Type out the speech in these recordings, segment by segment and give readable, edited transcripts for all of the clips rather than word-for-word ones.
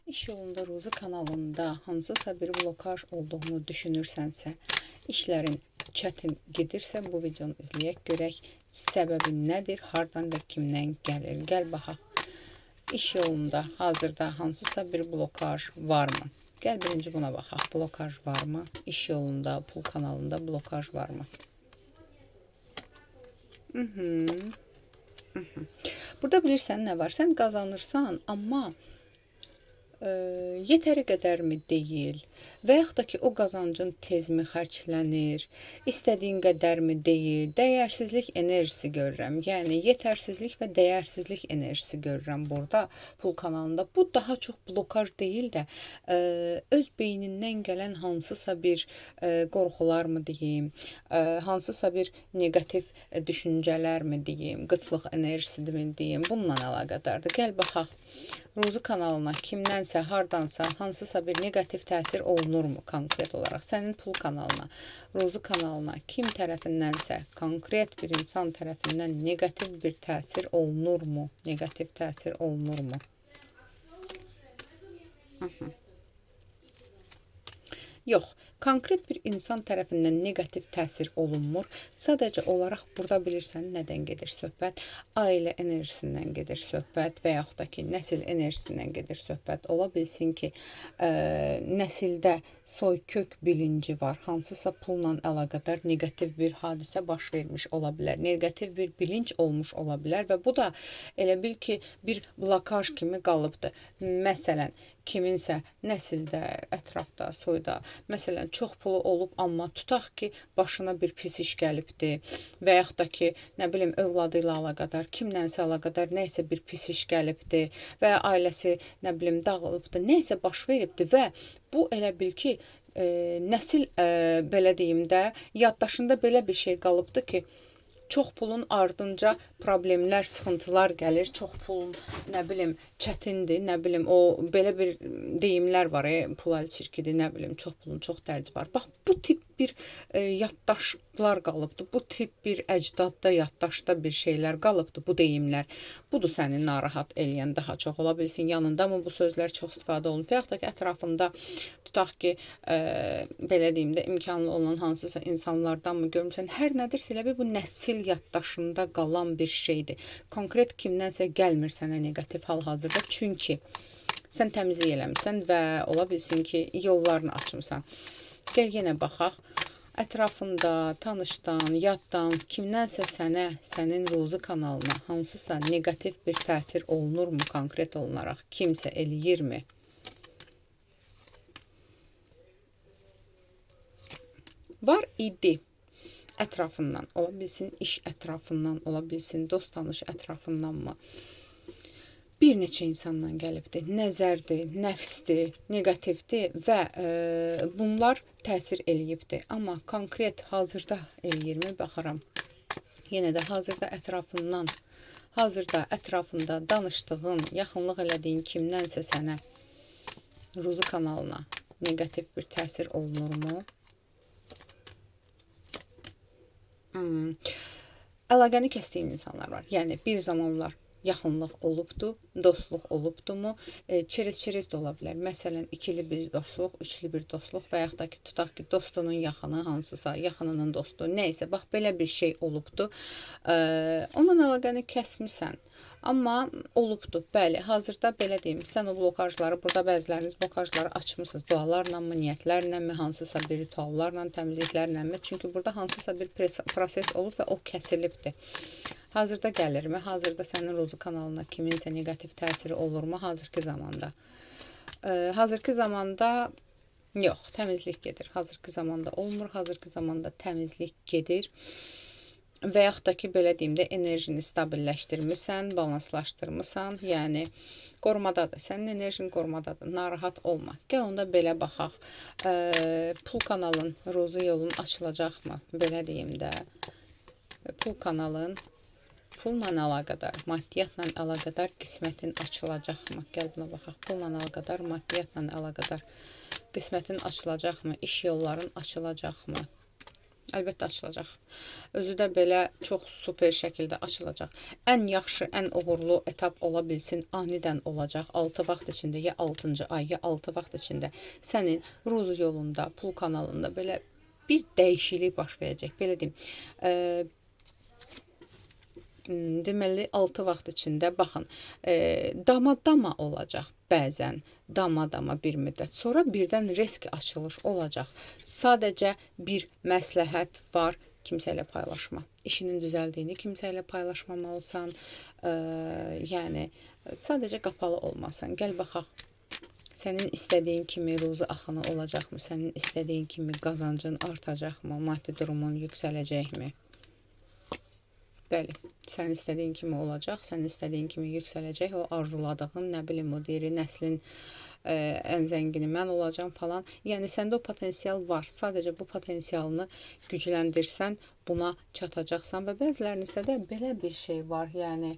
İş yolunda Ruzi kanalında hansısa bir blokaj olduğunu düşünürsənsə, işlərin çətin gedirsə bu videonu izləyək, görək səbəbi nədir, hardan və kimdən gəlir. Gəl baxaq. İş yolunda hazırda hansısa bir blokaj varmı? Gəl birinci buna baxaq. Blokaj varmı? İş yolunda, pul kanalında blokaj varmı? Burada bilirsən nə var? Sən qazanırsan, amma yetəri qədər mi deyil və yaxud da ki o qazancın tezmi xərclənir, istədiyin qədər mi deyil, dəyərsizlik enerjisi görürəm. Yəni yetərsizlik və dəyərsizlik enerjisi görürəm burada pul kanalında. Bu daha çox blokaj deyil də öz beynindən gələn hansısa bir qorxular mı deyim, hansısa bir negativ düşüncələr mi deyim, qıtlıq enerjisi mi deyim, bununla əlaqədardır. Gəl baxaq. Ruzi kanalına kimdənsə, hardansa hansısa bir negativ təsir olunurmu konkret olaraq? Sənin pul kanalına, Ruzi kanalına kim tərəfindənsə, konkret bir insan tərəfindən negativ bir təsir olunurmu? Negativ təsir olunurmu? Yox, konkret bir insan tərəfindən negativ təsir olunmur. Sadəcə olaraq burada bilirsən nədən gedir söhbət? Ailə enerjisindən gedir söhbət və yaxud da ki, nəsil enerjisindən gedir söhbət. Ola bilsin ki, nəsildə soykök bilinci var. Hansısa pulla əlaqədar negativ bir hadisə baş vermiş ola bilər. Negativ bir bilinc olmuş ola bilər və bu da elə bil ki, bir blokaj kimi qalıbdır. Məsələn, kiminsə nəsildə, ətrafda, soyda, məsələn, çox pulu olub, amma tutaq ki, başına bir pis iş gəlibdir və yaxud da ki, nə bilim, övladı ilə əlaqədar, kimlənsə əlaqədar nəysə bir pis iş gəlibdir və ailəsi, nə bilim, dağılıbdır, nəysə baş veribdir və bu elə bil ki, nəsil, belə deyim də, yaddaşında belə bir şey qalıbdır ki, çox pulun ardınca problemlər, sıxıntılar gəlir. Çox pulun, nə bilim, çətindir, nə bilim, o belə bir deyimlər var, pul əl çirkidir, nə bilim, çox pulun çox dərdi var. Bax, bu tip bir yaddaşlar qalıbdır. Bu tip bir əcdadda, yaddaşda bir şeylər qalıbdır, bu deyimlər. Budur səni narahat eləyən daha çox. Ola bilsin, yanında mı bu sözlər çox istifadə olunur? Və yaxud da ki, ətrafında tutaq ki, belə deyim də, imkanlı olan hansısa insanlardan mı görmüsən? Hər nədirsə elə bu nəsil yaddaşında qalan bir şeydir. Konkret kimdənsə gəlmir sənə negativ hal-hazırda. Çünki sən təmizlik eləmirsən və ola bilsin ki, yollarını açmısan. Gəl yenə baxaq. Ətrafında, tanışdan, yaddan, kimdənsə sənə, sənin Ruzi kanalına hansısa negativ bir təsir olunurmu konkret olunaraq? Kimsə eləyirmi? Var idi. Ətrafından, ola bilsin iş ətrafından, ola bilsin dost tanış ətrafındanmı? Bir neçə insandan gəlibdir. Nəzərdir, nəfsdir, negativdir və bunlar təsir eləyibdir. Amma konkret hazırda eləyirmi? Baxaram. Yenə də hazırda ətrafından, hazırda ətrafında danışdığın, yaxınlıq elədiyin kimdənsə sənə, Ruzi kanalına negativ bir təsir olunurmu? Əlaqəni kəsdiyin insanlar var. Yəni, bir zamanlar yaxınlıq olubdu, dostluq olubdumu? Çerez də ola bilər. Məsələn, ikili bir dostluq, üçlü bir dostluq və yaxud da ki, tutaq ki, dostunun yaxını hansısa, yaxınının dostu, neysə, bax, belə bir şey olubdu. Onunla əlaqəni kəsmisən. Amma olubdu, bəli, hazırda belə deyim, sən o blokajları, burada bəziləriniz blokajları açmışsınız, dualarla mı, niyyətlərlə mi, hansısa bir rituallarla, təmizliklərlə mi? Çünki burada hansısa bir proses olub və o kəsilibdir. Hazırda gəlirmi? Hazırda sənin Ruzi kanalına kiminsə negativ təsiri olurmu? Hazırki zamanda. Hazırki zamanda yox, təmizlik gedir. Hazırki zamanda olmur, hazırki zamanda təmizlik gedir. Və yaxud da ki, belə deyim də, enerjini stabilləşdirmirsən, balanslaşdırmırsan, yəni qorumadadır, sənin enerjin qorumadadır, narahat olma. Gəl onda belə baxaq, pul kanalın, Ruzi yolun açılacaqmı, belə deyim də, pul kanalın, pulla əlaqədar, maddiyyatla əlaqədar qismətin açılacaqmı? Gəl buna baxaq, pulla əlaqədar, maddiyyatla əlaqədar qismətin açılacaqmı, iş yolların açılacaqmı? Əlbəttə açılacaq. Özü də belə çox super şəkildə açılacaq. Ən yaxşı, ən uğurlu etap ola bilsin, anidən olacaq. 6 vaxt içində, ya 6-cı ay, ya 6 vaxt içində sənin ruz yolunda, pul kanalında belə bir dəyişiklik baş verəcək. Belə deyim, deməli 6 vaxt içində baxın, dama-dama olacaq bəzən. Dama-dama bir müddət sonra birdən risk açılış olacaq. Sadəcə bir məsləhət var, kimsə ilə paylaşma. İşinin düzəldiyini kimsə ilə paylaşmamalısan. Yəni sadəcə qapalı olmasan. Gəl baxaq. Sənin istədiyin kimi ruzi axını olacaqmı? Sənin istədiyin kimi qazancın artacaqmı? Maddi durumun yüksələcəkmi? Bəli, sən istədiyin kimi olacaq, sən istədiyin kimi yüksələcək, o arzuladığın, nə bilim, o deyir, nəslin ən zəngini mən olacam falan. Yəni səndə o potensial var. Sadəcə bu potensialını gücləndirsən, buna çatacaqsan və bəzilərinizdə də belə bir şey var. Yəni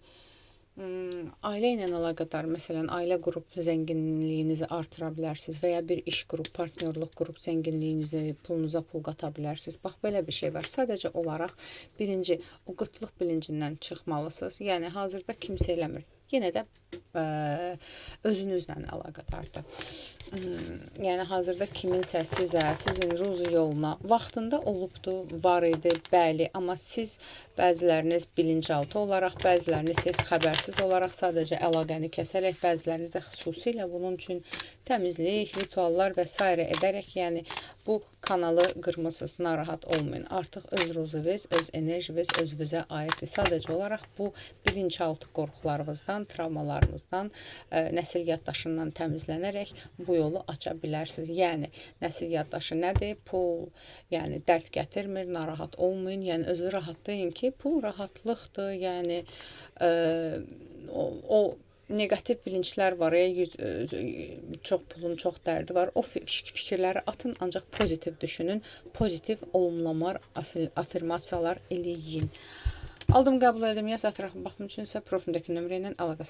ailə ilə əlaqədar, məsələn, ailə qrup zənginliyinizi artıra bilərsiniz və ya bir iş qrup, partnyorluq qrup zənginliyinizi, pulunuza pul qata bilərsiniz. Bax, belə bir şey var. Sadəcə olaraq birinci, o qıtlıq bilincindən çıxmalısınız. Yəni hazırda kimsə eləmir. Yenə də özünüzlə əlaqədardır. Yəni hazırda kiminsə sizə, sizin ruzi yoluna vaxtında olubdu, var idi, bəli, amma siz bəziləriniz bilinçaltı olaraq, bəziləriniz siz xəbərsiz olaraq sadəcə əlaqəni kəsərək, bəziləriniz də xüsusilə bunun üçün təmizlik, rituallar və s. edərək, yəni bu kanalı qırmısınız, narahat olmayın. Artıq öz ruziviniz, öz enerjiniz özünüzə aiddir. Sadəcə olaraq bu bilinçaltı qorxularınızdan, travmalarınızdan, nəsil yaddaşından təmizlənərək bu yolu aça bilərsiniz. Yəni nəsil yaddaşı nədir? Pul, yəni dərd gətirmir, narahat olmayın. Yəni özü rahatlayın ki, pul rahatlıqdır. Yəni o negativ bilinçlər var, çox pulun, çox dərdi var. O fikirləri atın, ancaq pozitiv düşünün, pozitiv olumlamalar, afirmasiyalar eləyin. Aldım, qəbul edim, yaz ətrafı baxım üçünsə profildəki nömrə ilə əlaqə saxlayın.